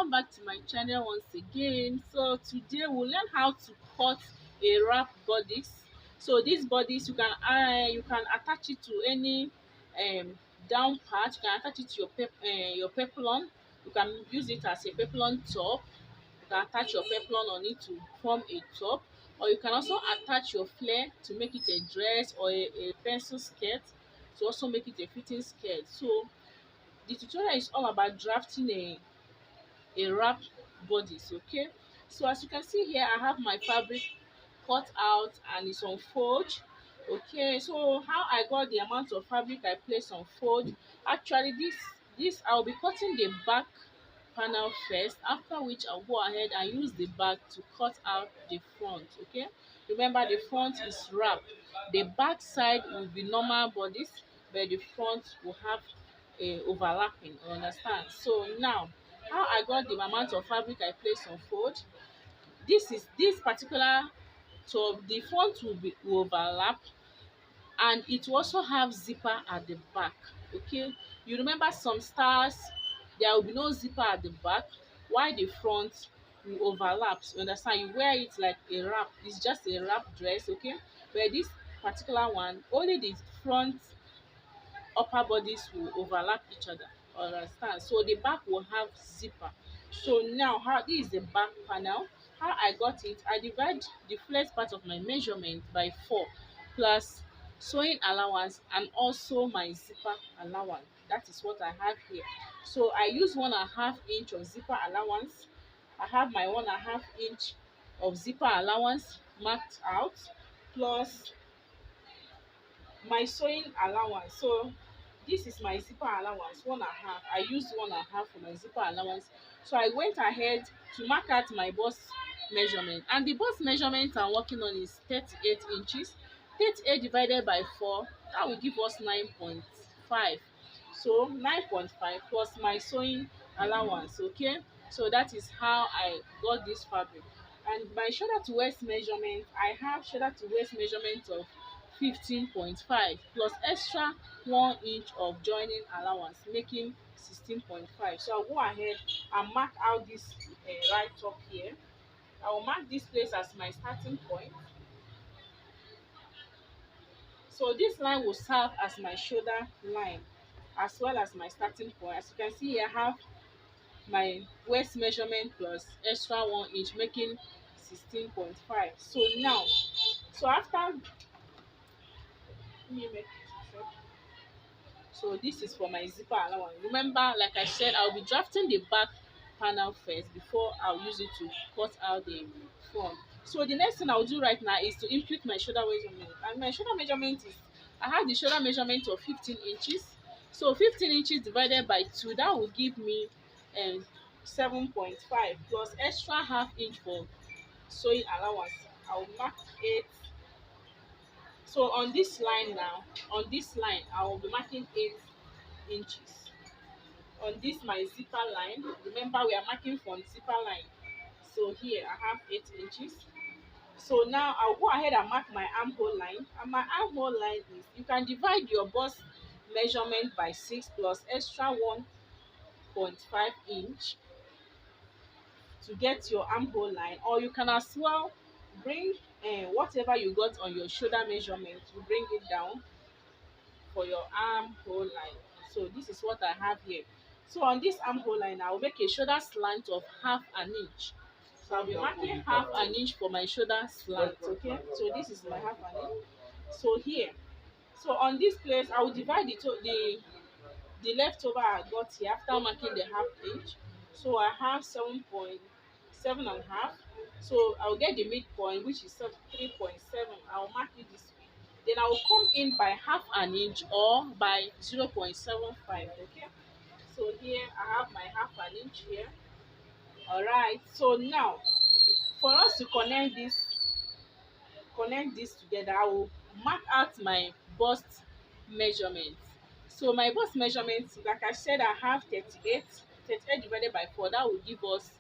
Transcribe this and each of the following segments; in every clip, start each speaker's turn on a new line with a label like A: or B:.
A: welcome back to my channel once again. So today we'll learn how to cut a wrap bodice. So this bodice you can attach it to any down part. You can attach it to your peplon. You can use it as a peplon top. You can attach your peplon on it to form a top, or you can also attach your flare to make it a dress or a pencil skirt to also make it a fitting skirt. So the tutorial is all about drafting a wrap bodice. Okay, so as you can see here, I have my fabric cut out and it's on fold. Okay, so how I got the amount of fabric I placed on fold, actually this I'll be cutting the back panel first, after which I'll go ahead and use the back to cut out the front. Okay, remember the front is wrap, the back side will be normal bodice, but the front will have a overlapping, you understand? So now, how I got the amount of fabric I placed on fold, this particular top, the front will overlap, and it will also have zipper at the back. Okay, you remember some styles there will be no zipper at the back, while the front will overlap, you understand? You wear it like a wrap, it's just a wrap dress. Okay, but this particular one, only the front upper bodies will overlap each other, understand? So the back will have zipper. So now, how this is the back panel. How I got it, I divide the flex part of my measurement by 4 plus sewing allowance and also my zipper allowance. That is what I have here. So I use 1.5 inch of zipper allowance. I have my 1.5 inch of zipper allowance marked out, plus my sewing allowance. So this is my zipper allowance, 1.5. I used 1.5 for my zipper allowance. So I went ahead to mark out my bust measurement, and the bust measurement I'm working on is 38 inches. 38 divided by 4, that will give us 9.5. So 9.5 plus my sewing allowance. Okay, so that is how I got this fabric. And my shoulder to waist measurement, I have shoulder to waist measurement of 15.5 plus extra 1 inch of joining allowance, making 16.5. So I'll go ahead and mark out this right top here. I will mark this place as my starting point. So this line will serve as my shoulder line as well as my starting point. As you can see here, I have my waist measurement plus extra 1 inch, making 16.5. So now, so after, let me make it short. So this is for my zipper allowance. Remember, like I said, I'll be drafting the back panel first before I'll use it to cut out the front. So the next thing I'll do right now is to impute my shoulder measurement. And my shoulder measurement is, I have the shoulder measurement of 15 inches. So 15 inches divided by 2, that will give me 7.5 plus extra 1/2 inch for sewing allowance. I'll mark 8. So on this line now, on this line, I will be marking 8 inches. On this my zipper line, remember we are marking from zipper line. So here I have 8 inches. So now I'll go ahead and mark my armhole line. And my armhole line is, you can divide your bust measurement by 6 plus extra 1.5 inch to get your armhole line, or you can as well bring whatever you got on your shoulder measurement, you bring it down for your armhole line. So this is what I have here. So on this armhole line, I will make a shoulder slant of 1/2 inch. So I'll be marking 1/2 inch for my shoulder slant. Okay, so this is my 1/2 inch. So here, so on this place, I will divide the leftover I got here after marking the 1/2 inch. So I have 7.5. So I'll get the midpoint, which is 3.7. I'll mark it this way. Then I will come in by 1/2 inch or by 0.75. Okay. So here I have my 1/2 inch here. All right. So now, for us to connect this together, I will mark out my bust measurement. So my bust measurement, like I said, I have 38. 38 divided by 4, that will give us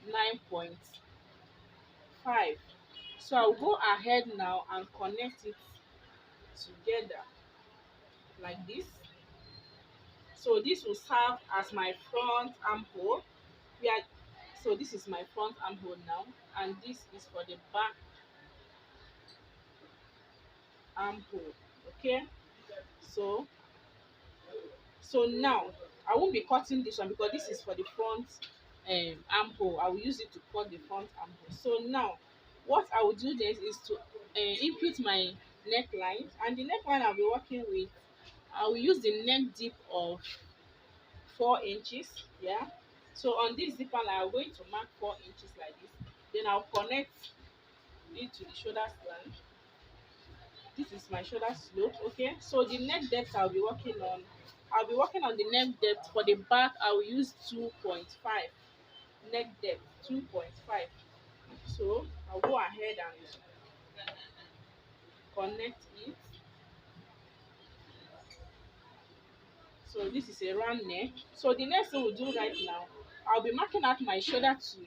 A: 9.5. So I'll go ahead now and connect it together like this. So this will serve as my front armhole. we are so this is my front armhole now, and this is for the back armhole. Okay, so now I won't be cutting this one because this is for the front armhole. I will use it to cut the front armhole. So now what I will do next is to input my neckline, and the neckline I'll be working with, I will use the neck dip of 4 inches. Yeah, so on this zipper line I'm going to mark 4 inches like this, then I'll connect it to the shoulder stand. This is my shoulder slope. Okay, so the neck depth I'll be working on the neck depth for the back. I will use 2.5 neck depth, 2.5. So I'll go ahead and connect it. So this is a round neck. So the next thing we'll do right now, I'll be marking out my shoulder to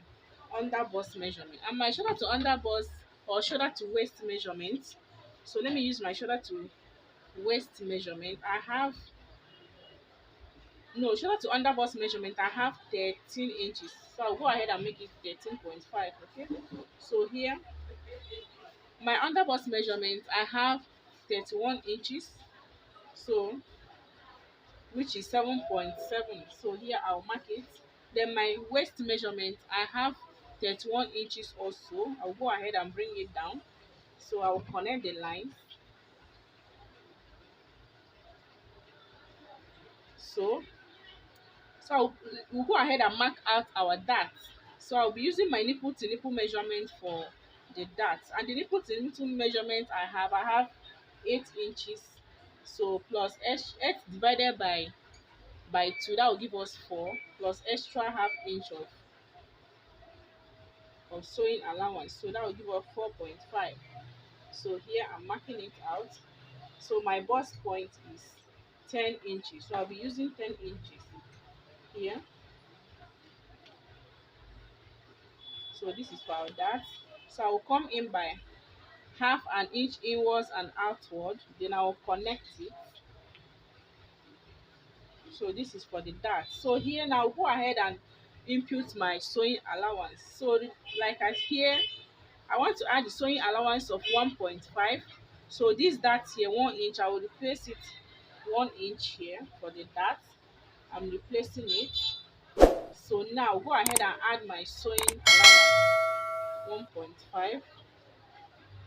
A: under bust measurement, and my shoulder to under bust or shoulder to waist measurement. So let me use my shoulder to waist measurement. I have no shoulder to under bust measurement. I have 13 inches. So I'll go ahead and make it 13.5. Okay. So here my under bust measurement, I have 31 inches. So which is 7.7. So here I'll mark it. Then my waist measurement, I have 31 inches also. I'll go ahead and bring it down. So I'll connect the line. So we'll go ahead and mark out our dart. So I'll be using my nipple to nipple measurement for the dart. And the nipple to nipple measurement I have 8 inches. So plus 8 divided by 2, that will give us 4, plus extra half inch of sewing allowance. So that will give us 4.5. So here I'm marking it out. So my bust point is 10 inches. So I'll be using 10 inches here. So this is for our dart. So I'll come in by half an inch inwards and outward. Then I'll connect it. So this is for the dart. So here now go ahead and input my sewing allowance. So like I here, I want to add the sewing allowance of 1.5. So this dart here 1 inch, I will replace it 1 inch here for the dart. I'm replacing it. So now go ahead and add my sewing allowance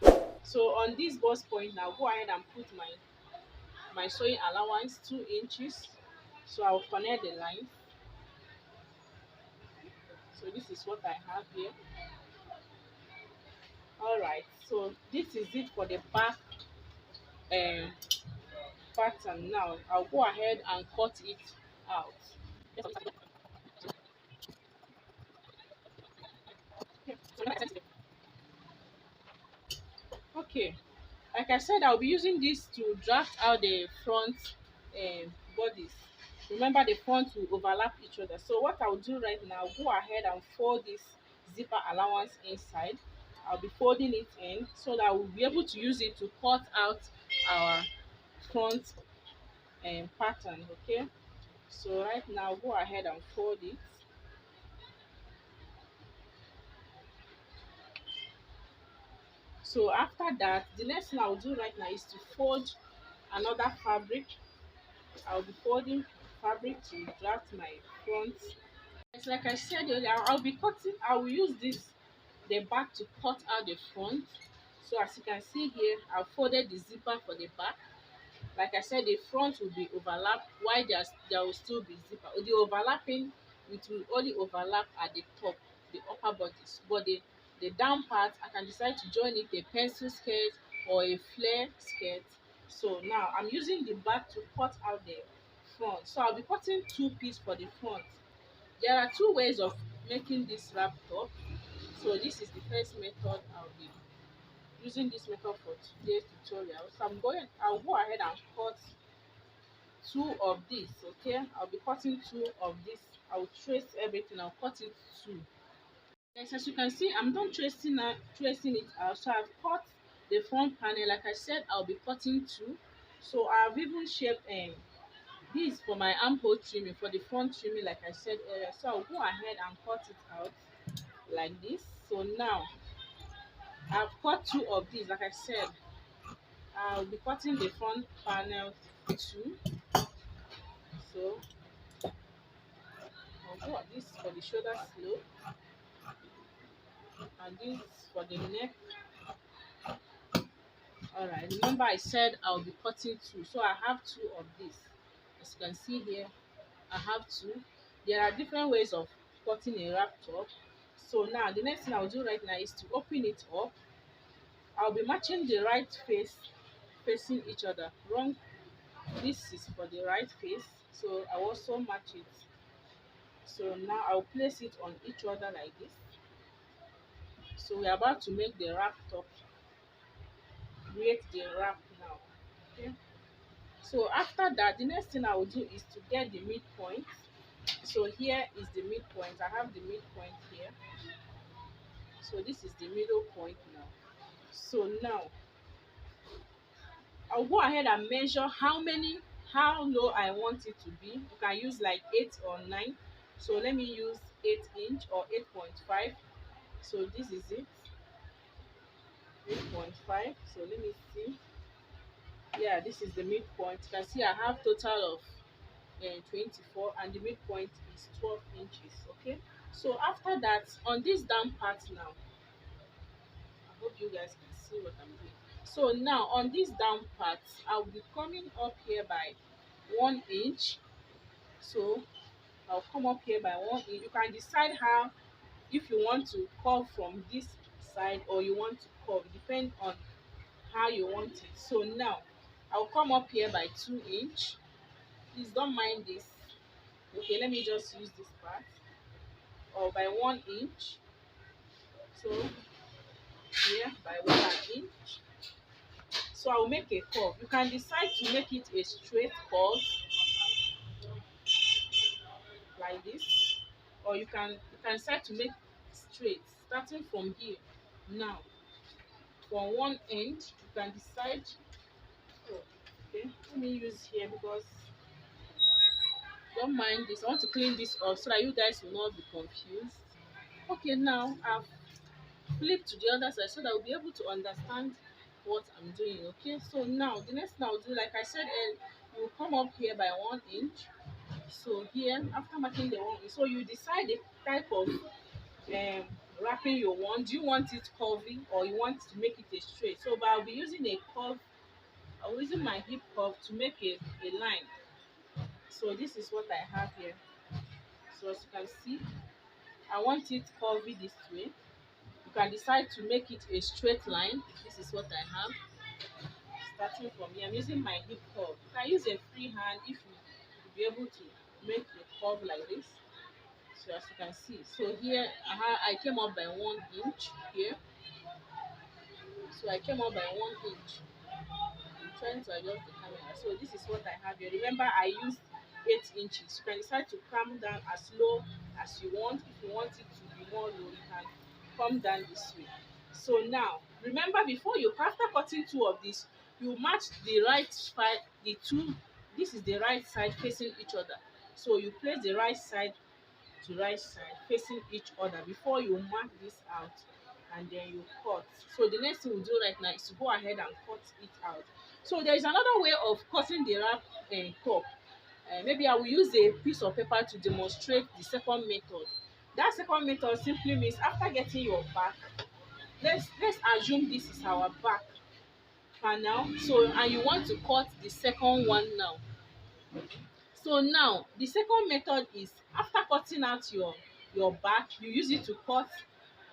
A: 1.5. So on this bust point now go ahead and put my sewing allowance 2 inches. So I'll connect the line. So this is what I have here. All right, so this is it for the back um pattern. Now I'll go ahead and cut it out. Okay, like I said, I'll be using this to draft out the front bodies. Remember, the front will overlap each other. So what I'll do right now, go ahead and fold this zipper allowance inside. I'll be folding it in so that we'll be able to use it to cut out our front pattern. Okay, so right now go ahead and fold it. So after that, the next thing I'll do right now is to fold another fabric. I'll be folding fabric to draft my front. It's like I said earlier, I will use the back to cut out the front. So as you can see here, I've folded the zipper for the back. Like I said, the front will be overlapped while there will still be zipper. The overlapping, it will only overlap at the top, the upper bodice. But the down part, I can decide to join it a pencil skirt or a flare skirt. So now I'm using the back to cut out the front. So I'll be cutting two pieces for the front. There are two ways of making this wrap top. So this is the first method. I'll be using this method for today's tutorial. So I'll go ahead and cut two of this. Okay, I'll be cutting two of this. I'll trace everything. I'll cut it two. Yes, as you can see, I'm done tracing it out. So I've cut the front panel. Like I said, I'll be cutting two. So I've even shaped This is for my armhole trimming, for the front trimming, like I said earlier. So I'll go ahead and cut it out like this. So now I've cut two of these. Like I said, I'll be cutting the front panel too. So I'll go this for the shoulder slope, and this for the neck. All right, remember I said I'll be cutting two, so I have two of this. As you can see here, I have two. There are different ways of cutting a wrap top. So now the next thing I'll do right now is to open it up. I'll be matching the right face facing each other. Wrong, this is for the right face, so I also match it. So now I'll place it on each other like this. So we're about to make the wrap top, create the wrap now. Okay. So after that, the next thing I will do is to get the midpoint. So here is the midpoint. I have the midpoint here. So this is the middle point now. So now I'll go ahead and measure how low I want it to be. You can use like 8 or 9. So let me use 8 inch or 8.5. So this is it, 8.5. So let me see. Yeah, this is the midpoint. You can see I have total of 24, and the midpoint is 12 inches. Okay. So after that, on this down part now, I hope you guys can see what I'm doing. So now on this down part, I'll be coming up here by 1 inch. So I'll come up here by 1 inch. You can decide how, if you want to curve from this side or you want to curve, depend on how you want it. So now I'll come up here by 2 inch. Please don't mind this. Okay, let me just use this part, or by 1 inch. So here by 1 inch. So I'll make a curve. You can decide to make it a straight curve like this, or you can decide to make straight starting from here. Now from one end you can decide. Oh, okay, let me use here because don't mind this. I want to clean this up so that you guys will not be confused. Okay, now I've flipped to the other side so that we'll be able to understand what I'm doing. Okay, so now the next thing I'll do, like I said, you come up here by 1 inch. So here, after marking the 1 inch, so you decide the type of wrapping you want. Do you want it curvy or you want to make it a straight? So but I'll be using a curve. I'll be using my hip curve to make a line. So this is what I have here. So as you can see, I want it curvy this way. You can decide to make it a straight line. This is what I have. Starting from here, I'm using my hip curve. You can use a free hand if you be able to make the curve like this. So as you can see, so here I came up by 1 inch here. So I came up by 1 inch. I'm trying to adjust the camera. So this is what I have here. Remember, I used 8 inches. You can decide to come down as low as you want. If you want it to be more low, you can come down this way. So now, remember, before you, after cutting two of these, you match the right side, the two. This is the right side facing each other. So you place the right side to right side facing each other before you mark this out, and then you cut. So the next thing we do right now is to go ahead and cut it out. So there is another way of cutting the wrap top. Maybe I will use a piece of paper to demonstrate the second method. That second method simply means after getting your back, let's assume this is our back panel. So and you want to cut the second one now. So now the second method is after cutting out your back, you use it to cut.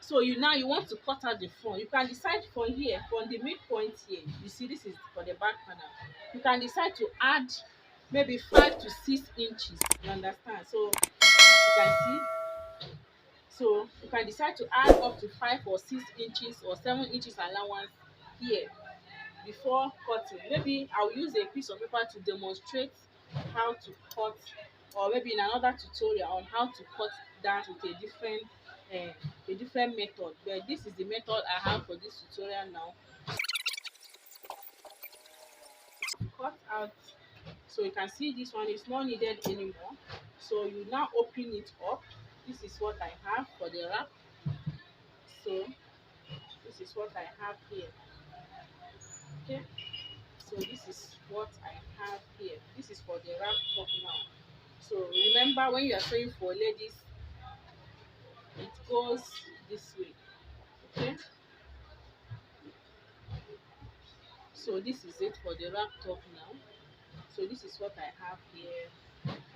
A: So you want to cut out the front. You can decide from here, from the midpoint here. You see, this is for the back panel. You can decide to add maybe 5 to 6 inches. You understand? So you can see. So you can decide to add up to 5 or 6 inches or 7 inches allowance here before cutting. Maybe I'll use a piece of paper to demonstrate how to cut, or maybe in another tutorial on how to cut that with a different method. But this is the method I have for this tutorial now. Cut out So you can see this one is not needed anymore. So you now open it up. This is what I have for the wrap. So this is what I have here. Okay, so this is what I have here. This is for the wrap top now. So remember, when you are sewing for ladies, it goes this way. Okay, so this is it for the wrap top now. So this is what I have here.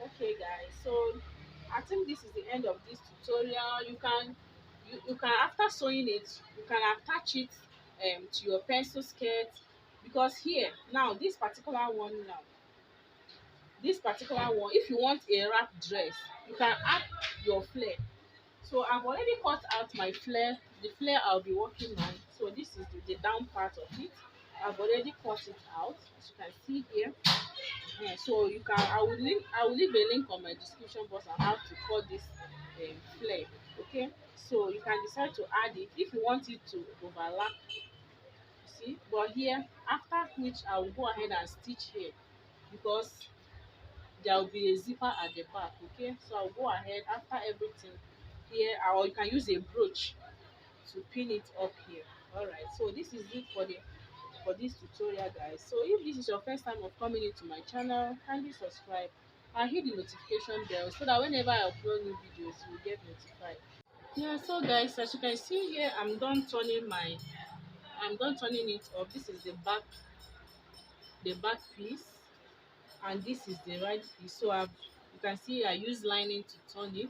A: Okay guys, so I think this is the end of this tutorial. You can, after sewing it, you can attach it to your pencil skirt, because here now, this particular one, if you want a wrap dress, you can add your flare. So I've already cut out my flare, the flare I'll be working on. So this is the down part of it. I've already cut it out, as you can see here. So you can, I will leave a link on my description box on how to cut this flare. Okay, so you can decide to add it if you want it to overlap, you see. But here, after which I will go ahead and stitch here, because there will be a zipper at the back. Okay, so I'll go ahead after everything here, or you can use a brooch to pin it up here. All right, so this is it for this tutorial guys. So if this is your first time of coming into my channel, kindly subscribe and hit the notification bell so that whenever I upload new videos, you will get notified. Yeah, so guys, as you can see here, I'm done turning it up. This is the back piece, and this is the right piece. So you can see I use lining to turn it.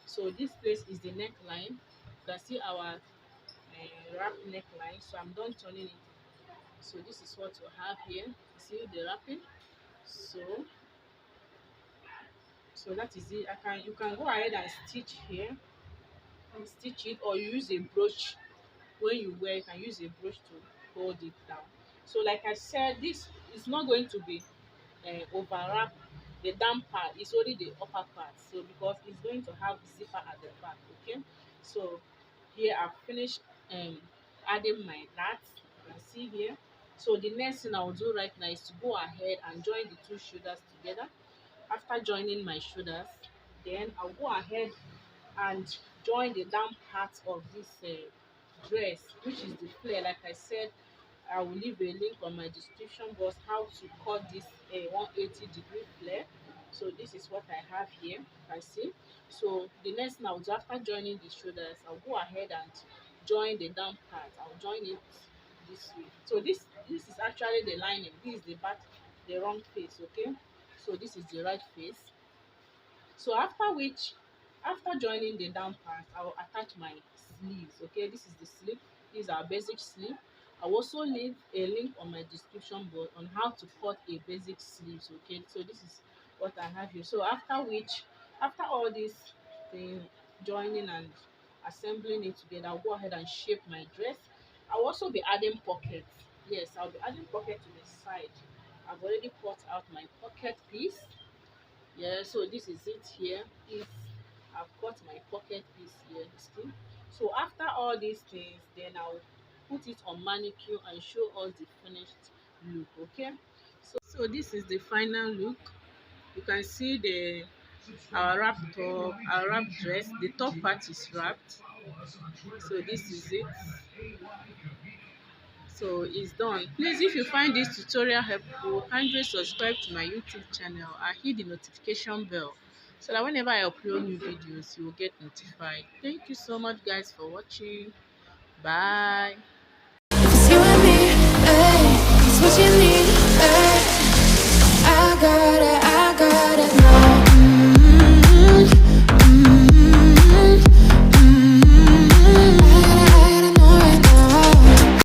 A: So this place is the neckline. You can see our wrap neckline. So I'm done turning it. So this is what you have here. See the wrapping. So that is it. You can go ahead and stitch here and stitch it, or you use a brooch. When you wear, you can use a brooch to hold it down. So like I said, this is not going to be overwrap the down part. It's only the upper part, so because it's going to have zipper at the back. Okay, so here I've finished adding my knots. You can see here. So the next thing I'll do right now is to go ahead and join the two shoulders together. After joining my shoulders, then I'll go ahead and join the down part of this dress, which is the flare. Like I said, I will leave a link on my description box how to cut this 180-degree flare. So this is what I have here, you can see. So the next thing I'll do after joining the shoulders, I'll go ahead and join the down part. I'll join it this way. So this is actually the lining. This is the back, the wrong face. Okay, so this is the right face. So after joining the down part, I will attach my sleeves. Okay, this is the sleeve. This is our basic sleeve. I will also leave a link on my description box on how to cut a basic sleeves. Okay, so this is what I have here. So after all this thing, joining and assembling it together, I'll go ahead and shape my dress. I'll also be adding pockets. Yes, I'll be adding pocket to the side. I've already cut out my pocket piece. Yeah, so this is it here. Is I've got my pocket piece here, see. So after all these things, then I'll put it on manicure and show us the finished look. Okay, so this is the final look. You can see our wrap top, our wrap dress. The top part is wrapped. So this is it. So it's done. Please, if you find this tutorial helpful, kindly subscribe to my YouTube channel and hit the notification bell so that whenever I upload new videos, you will get notified. Thank you so much guys for watching. Bye.